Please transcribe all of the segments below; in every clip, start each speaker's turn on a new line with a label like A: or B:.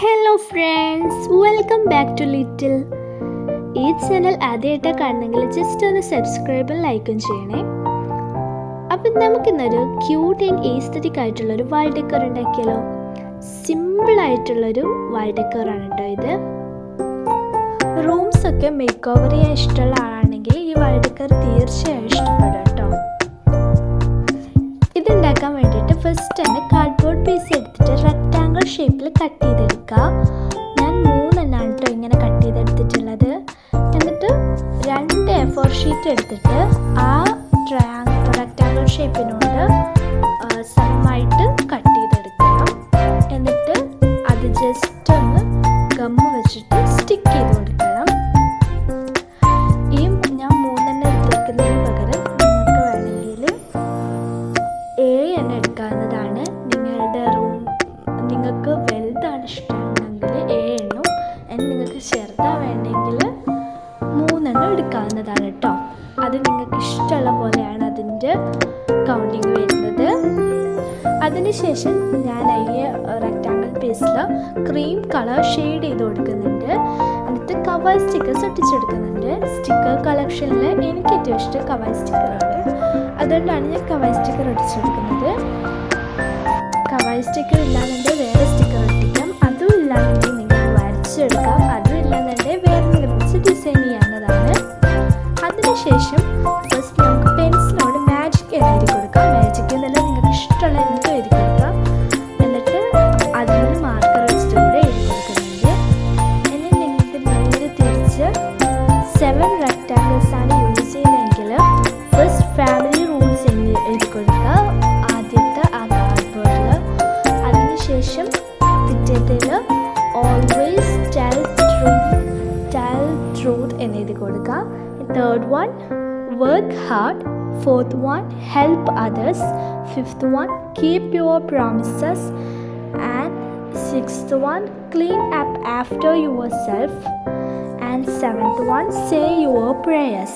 A: Hello friends, welcome back to little. ഈ channel ആദ്യമായിട്ടാണ് കാണുന്നെങ്കിൽ ജസ്റ്റ് ഒന്ന് സബ്സ്ക്രൈബും ലൈക്കും ചെയ്യണേ. അപ്പം നമുക്കിന്നൊരു ക്യൂട്ട് ആൻഡ് ഈസ്തറ്റിക് ആയിട്ടുള്ളൊരു വാൾ ഡെക്കർ ഉണ്ടാക്കിയാലോ. സിമ്പിളായിട്ടുള്ളൊരു വാൾ ഡെക്കറാണ് കേട്ടോ ഇത്. റൂംസൊക്കെ മേക്ക് ഓവർ ചെയ്യാൻ ഇഷ്ടമുള്ള ആളാണെങ്കിൽ ഈ വാൾ ഡെക്കർ തീർച്ചയായും ഇഷ്ടപ്പെടും കേട്ടോ. ഇതുണ്ടാക്കാൻ വേണ്ടിയിട്ട് ഫസ്റ്റ് തന്നെ കാർഡ്ബോർഡ് പീസ് എടുത്തിട്ട് റെക്റ്റാങ്കിൾ ഷേപ്പിൽ കട്ട് ചെയ്തെടുക്കുക. ഞാൻ 3 എണ്ണമാണ് കേട്ടോ ഇങ്ങനെ കട്ട് ചെയ്തെടുത്തിട്ടുള്ളത്. എന്നിട്ട് 2 A4 ഷീറ്റ് എടുത്തിട്ട് ആ റെക്റ്റാങ്കിൾ ഷേപ്പിനോട് സമായിട്ട് കട്ട് ചെയ്തെടുക്കണം. എന്നിട്ട് അത് ജസ്റ്റ് ഒന്ന് ഗമ്മ് വെച്ചിട്ട് സ്റ്റിക്ക് ചെയ്ത് കൊടുക്കണം. ഈ ഞാൻ 3 എണ്ണം എടുത്തേക്കുന്നതിന് പകരം നിങ്ങൾക്ക് വേണമെങ്കിൽ 7 എണ്ണം എടുക്കാവുന്നതാണ്. നിങ്ങൾക്ക് വലുതാണ് ഇഷ്ടമാണെങ്കിൽ 7 എണ്ണം, നിങ്ങൾക്ക് ചെറുതാ വേണ്ടെങ്കിൽ 3 എണ്ണം എടുക്കാവുന്നതാണ് കേട്ടോ. അത് നിങ്ങൾക്ക് ഇഷ്ടമുള്ള പോലെയാണ് അതിൻ്റെ കൗണ്ടിങ് വരുന്നത്. അതിനുശേഷം ഞാൻ ഈ റെക്റ്റാങ്കിൾ പീസിൽ ക്രീം കളർ ഷെയ്ഡ് ചെയ്ത് കൊടുക്കുന്നുണ്ട്. എന്നിട്ട് കവായ് സ്റ്റിക്കേഴ്സ് ഒട്ടിച്ചെടുക്കുന്നുണ്ട്. സ്റ്റിക്കർ കളക്ഷനിൽ എനിക്ക് ഏറ്റവും ഇഷ്ടം കവായ് സ്റ്റിക്കറാണ്. അതുകൊണ്ടാണ് ഞാൻ കവായ് സ്റ്റിക്കർ ഒട്ടിച്ചെടുക്കുന്നത്. കവായ് സ്റ്റിക്കർ ഇല്ലാന്നുണ്ടെങ്കിൽ വേറെ സ്റ്റിക്കർ ഒട്ടിക്കാം. അതും ഇല്ലാന്നുണ്ടെങ്കിൽ നിങ്ങൾക്ക് വരച്ചെടുക്കാം. അതും ഇല്ലാന്നുണ്ടെങ്കിൽ വേറെ എന്തെങ്കിലും വെച്ച് ഡിസൈൻ ചെയ്യാവുന്നതാണ്. അതിനുശേഷം ഫസ്റ്റ് നമുക്ക് പെൻസിലോട് മാജിക് എഴുതി കൊടുക്കാം. മാജിക് എന്നല്ല, നിങ്ങൾക്ക് ഇഷ്ടമുള്ള എന്തും എഴുതി കൊടുക്കാം. എന്നിട്ട് അതിന് മാർക്കർ വെച്ചിട്ട് കൂടെ എഴുതി കൊടുക്കുന്നുണ്ട്. ഇനി നിങ്ങൾക്ക് നേരെ തിരിച്ച് 7 റെക്റ്റാങ്കിൾസ് ആണ് യൂസ് ചെയ്യുന്നതെങ്കിൽ ഫസ്റ്റ് ഫാമിലി റൂൾസ് എഴുതി കൊടുക്കുക ആദ്യത്തെ ആ കാർഡ്ബോർഡിൽ. അതിനുശേഷം പിറ്റേതിൽ ഓൾവേസ് ടെൽ ട്രൂത്ത് എന്നെഴുതി കൊടുക്കുക. 3rd one work hard. 4th one help others. 5th one keep your promises. And 6th one clean up after yourself. And 7th one say your prayers.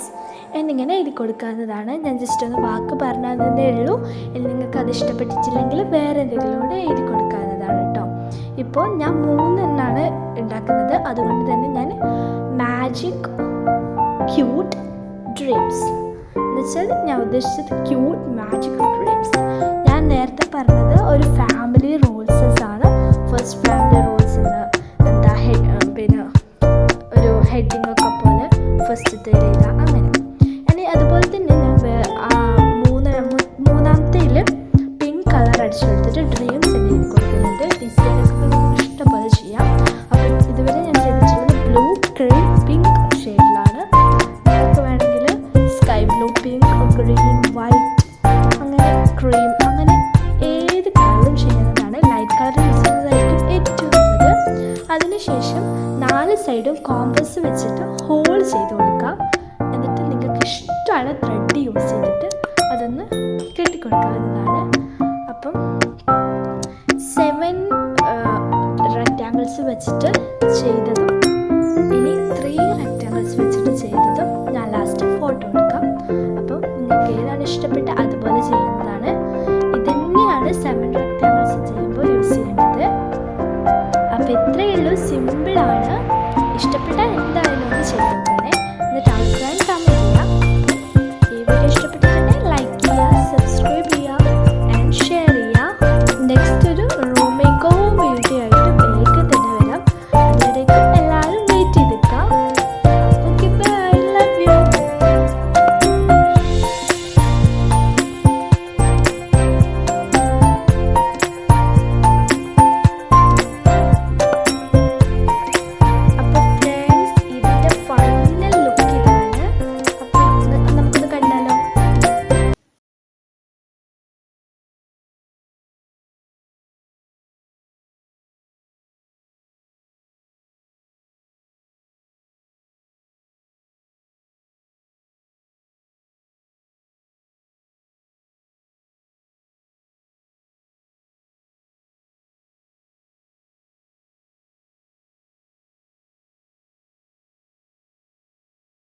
A: എന്നിങ്ങനെ എഴുതി കൊടുക്കാവുന്നതാണ്. ഞാൻ ജസ്റ്റ് ഒന്ന് വാക്ക് പറഞ്ഞതേ ഉള്ളൂ. ഇനി നിങ്ങൾക്ക് അത് ഇഷ്ടപ്പെട്ടിട്ടില്ലെങ്കിൽ വേറെ എന്തെങ്കിലും എഴുതി കൊടുക്കാവുന്നതാണ് കേട്ടോ. ഇപ്പോൾ ഞാൻ 3 എണ്ണമാണ് ഉണ്ടാക്കുന്നത്. അതുകൊണ്ട് തന്നെ ഞാൻ മാജിക് ക്യൂട്ട് ഡ്രീംസ് എന്നുവെച്ചാൽ ഞാൻ ഉദ്ദേശിച്ചത് ക്യൂട്ട് മാജിക് ഡ്രീംസ്. ഞാൻ നേരത്തെ പറഞ്ഞത് ഒരു ഫാമിലി റൂൾസസ് ആണ്. ഫസ്റ്റ് ഫാമിലി റൂൾസിന് എന്താ പിന്നെ ഒരു ഹെഡിങ് ഒക്കെ പോലെ ഫസ്റ്റ് എഴുതാം അങ്ങനെ. ഇനി അതുപോലെ തന്നെ ഞാൻ മൂന്നാമത്തേൽ പിങ്ക് കളർ അടിച്ചു കൊടുത്തിട്ട് ഡ്രീംസ് എന്ന് എഴുതി കൊടുക്കുന്നുണ്ട്. ഡിസൈനൊക്കെ നിങ്ങൾക്ക് ഇഷ്ടംപോലെ ചെയ്യാം. അപ്പം ഇതുവരെ ഞാൻ ചെയ്തിട്ടുള്ളത് ബ്ലൂ ക്രീം പിങ്ക് ഷെയ്ഡിലാണ്. നിങ്ങൾക്ക് വേണമെങ്കിൽ sky blue, pink, green, white, അങ്ങനെ ക്രീം, അങ്ങനെ ഏത് കളറും ചെയ്യുന്നതാണ്. ലൈറ്റ് കളർ യൂസ് ചെയ്യുന്നതായിരിക്കും ഏറ്റവും നല്ലത്. അതിനുശേഷം 4 സൈഡും കോമ്പസ് വെച്ചിട്ട് ഹോൾ ചെയ്ത് കൊടുക്കുക. എന്നിട്ട് നിങ്ങൾക്ക് ഇഷ്ടമുള്ള ത്രെഡ് യൂസ് ചെയ്തിട്ട് അതൊന്ന് കെട്ടിക്കൊടുക്കാവുന്നതാണ്. അപ്പം 7 റെക്റ്റാങ്കിൾസ് വെച്ചിട്ട് ചെയ്തതും ഇനി 3 റെക്റ്റാങ്കിൾസ് വെച്ചിട്ട് ചെയ്തതും ഞാൻ ലാസ്റ്റ് ഫോട്ടോ എടുക്കാം. അപ്പം നിങ്ങൾക്ക് ഏതാണ് ഇഷ്ടപ്പെട്ട് അതുപോലെ ചെയ്യുന്നതാണ്. ഇതന്നെയാണ് 7 റെക്റ്റാങ്കിൾസ് ചെയ്യുമ്പോൾ യൂസ് ചെയ്യേണ്ടത്. അപ്പോൾ ഇത്രയേ ഉള്ളൂ, സിമ്പിളാണ്. ഇഷ്ടപ്പെട്ടാൽ എന്തായാലും ഒന്ന് ചെയ്ത് നോക്കണേ. എന്നിട്ട് അഭിപ്രായം